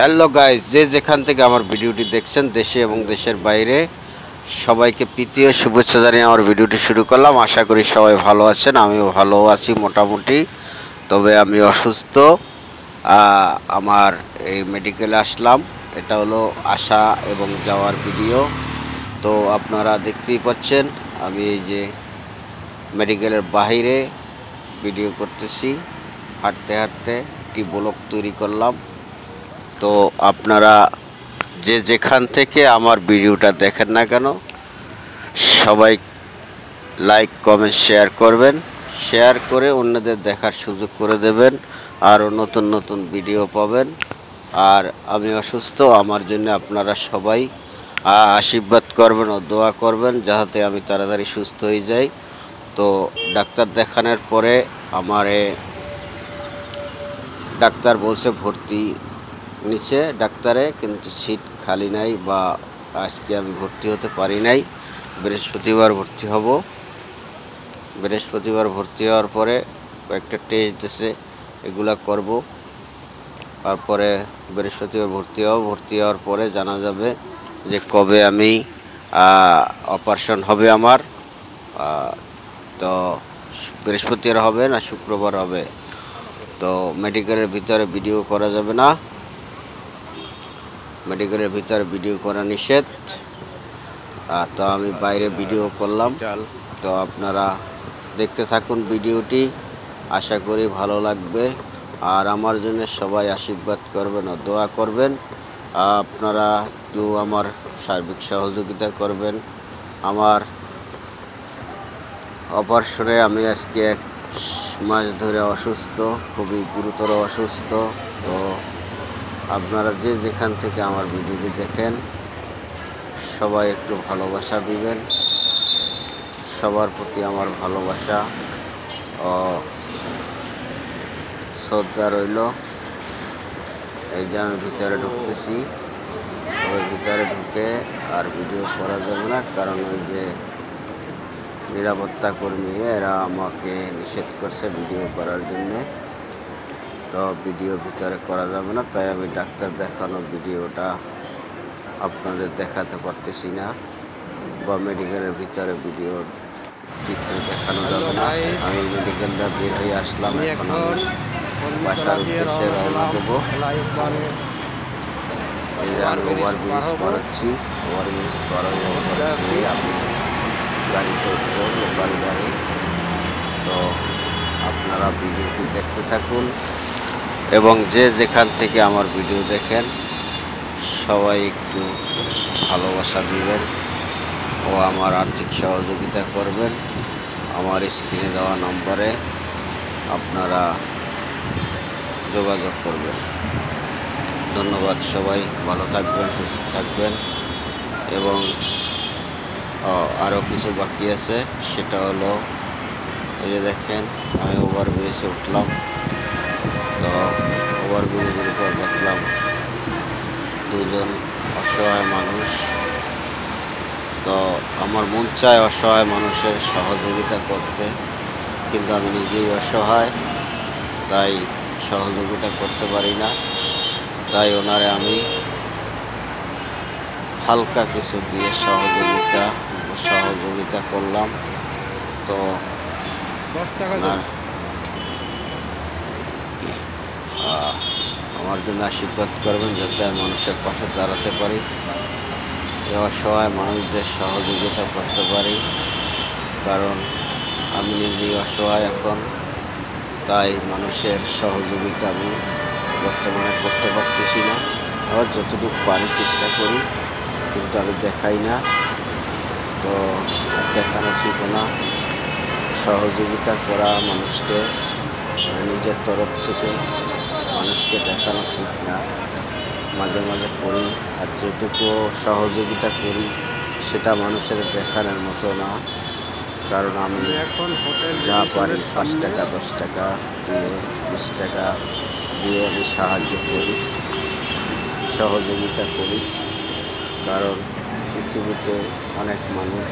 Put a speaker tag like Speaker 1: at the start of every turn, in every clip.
Speaker 1: Hello guys, যে যেখান থেকে আমার ভিডিওটি দেখছেন দেশে এবং দেশের বাইরে সবাইকে প্রীতি ও শুভেচ্ছা জানিয়ে আমার ভিডিওটি শুরু করলাম। আশা করি সবাই ভালো আছেন, আমিও ভালো আছি মোটামুটি। তবে আমি অসুস্থ। আমার এই মেডিকেলে আসলাম। এটা হলো আসা এবং যাওয়ার ভিডিও। তো আপনারা দেখতেই পাচ্ছেন আমি এই যে মেডিকেলের বাইরে ভিডিও করতেছি, হাঁটতে হাঁটতে একটি ব্লগ তৈরি করলাম। তো আপনারা যে যেখান থেকে আমার ভিডিওটা দেখেন না কেন সবাই লাইক কমেন্ট শেয়ার করবেন, শেয়ার করে অন্যদের দেখার সুযোগ করে দেবেন, আরও নতুন নতুন ভিডিও পাবেন। আর আমি অসুস্থ, আমার জন্য আপনারা সবাই আশীর্বাদ করবেন ও দোয়া করবেন যাতে আমি তাড়াতাড়ি সুস্থ হয়ে যাই। তো ডাক্তার দেখানোর পরে ডাক্তার বলছে ভর্তি নিচে ডাক্তারে, কিন্তু সিট খালি নাই বা আজকে আমি ভর্তি হতে পারি নাই। বৃহস্পতিবার ভর্তি হব। বৃহস্পতিবার ভর্তি হওয়ার পরে কয়েকটা টেস্ট দিয়েছে, এগুলা করব। তারপরে বৃহস্পতিবার ভর্তি হব। ভর্তি হওয়ার পরে জানা যাবে যে কবে আমি অপারেশন হবে আমার। তো বৃহস্পতিবার হবে না শুক্রবার হবে। তো মেডিকেলের ভিতরে ভিডিও করা যাবে না, মেডিকেলের ভিতরে ভিডিও করা নিষেধ। তো আমি বাইরে ভিডিও করলাম। তো আপনারা দেখতে থাকুন ভিডিওটি, আশা করি ভালো লাগবে। আর আমার জন্য সবাই আশীর্বাদ করবেন ও দোয়া করবেন। আপনারা একটু আমার সার্বিক সহযোগিতা করবেন। আমার অপারেশনে আমি আজকে 1 মাস ধরে অসুস্থ, খুবই গুরুতর অসুস্থ। তো আপনারা যে যেখান থেকে আমার ভিডিওটি দেখেন সবাই একটু ভালোবাসা দিবেন। সবার প্রতি আমার ভালোবাসা ও শ্রদ্ধা রইল। এই যে আমি ভিতরে ঢুকতেছি, ওই ভিতরে ঢুকে আর ভিডিও করা যাবে না, কারণ ওই যে নিরাপত্তা কর্মী এরা আমাকে নিষেধ করছে ভিডিও করার জন্যে। তো ভিডিও ভিতরে করা যাবে না, তাই আমি ডাক্তার দেখানো ভিডিওটা আপনাদের দেখাতে পারতেছি না, বা মেডিকেলের ভিতরে ভিডিও চিত্র দেখানো যাবে না। আমি মেডিকেলটা বের হয়ে আসলাম, এখন আমি বাসার উদ্দেশ্যে রওনা দেবো। এই যে আমি ওভারব্রিজ বানাচ্ছি, ওভারব্রিজ বানানোর আমি গাড়িতে উঠবো, লোকাল গাড়ি। তো আপনারা ভিডিওটি দেখতে থাকুন এবং যে যেখান থেকে আমার ভিডিও দেখেন সবাই একটু ভালোবাসা দিবেন ও আমার আর্থিক সহযোগিতা করবেন। আমার স্ক্রিনে দেওয়া নম্বরে আপনারা যোগাযোগ করবেন। ধন্যবাদ। সবাই ভালো থাকবেন, সুস্থ থাকবেন। এবং আরও কিছু বাকি আছে, সেটা হলো এই যে দেখেন আমি ওভারব্রিজে উঠলাম। তো ওভারব্রিজের উপর দেখলাম 2জন অসহায় মানুষ। তো আমার মন চায় অসহায় মানুষের সহযোগিতা করতে, কিন্তু আমি নিজেই অসহায়, তাই সহযোগিতা করতে পারি না। তাই ওনারে আমি হালকা কিছু দিয়ে সহযোগিতা করলাম। তো আমার জন্য আশীর্বাদ করবেন যাতে আমি মানুষের পাশে দাঁড়াতে পারি, এই অসহায় মানুষদের সহযোগিতা করতে পারি, কারণ আমি নিজেই অসহায় এখন। তাই মানুষের সহযোগিতা আমি বর্তমানে করতে পারতেছি না। আবার যতটুকু পারি চেষ্টা করি, কিন্তু আমি দেখাই না। তো দেখানো ঠিক না, সহযোগিতা করা মানুষকে নিজের তরফ থেকে মানুষকে দেখানো ঠিক না। মাঝে মাঝে করি, আর যেটুকু সহযোগিতা করি সেটা মানুষের দেখানোর মতো না, কারণ আমি যা পারি 5 টাকা 10 টাকা দিয়ে 20 টাকা দিয়ে আমি সাহায্য করি, সহযোগিতা করি। কারণ পৃথিবীতে অনেক মানুষ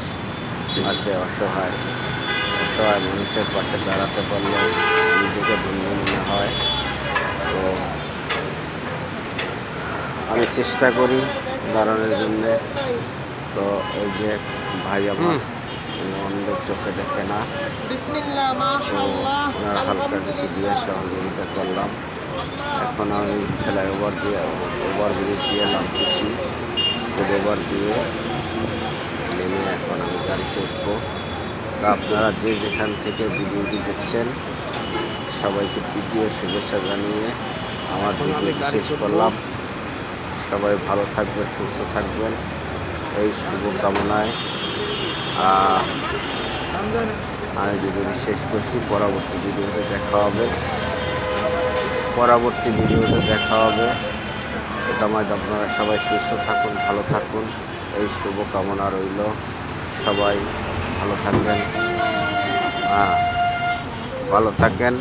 Speaker 1: আছে অসহায় মানুষের পাশে দাঁড়াতে পারলে নিজেকে ধন্য মনে হয়। তো আমি চেষ্টা করি দাঁড়ানোর জন্যে। তো এই যে ভাই আমার অন্যের চোখে দেখে না, তো ওনার হালকা কিছু দিয়ে সহযোগিতা করলাম। এখন আমি ওভারব্রিজ দিয়ে নামতেছি। ওভার দিয়ে নেমে এখন আমি গাড়িতে উঠবো। তা আপনারা যে যেখান থেকে ভিডিওটি দেখছেন সবাইকে প্রীতি ও শুভেচ্ছা জানিয়ে আমার ভিডিওটি শেষ করলাম। সবাই ভালো থাকবেন, সুস্থ থাকবেন, এই শুভকামনায় আমি ভিডিওটি শেষ করছি। পরবর্তী ভিডিওতে দেখা হবে। আপনারা সবাই সুস্থ থাকুন, ভালো থাকুন, এই শুভকামনা রইল। সবাই ভালো থাকবেন, ভালো থাকেন।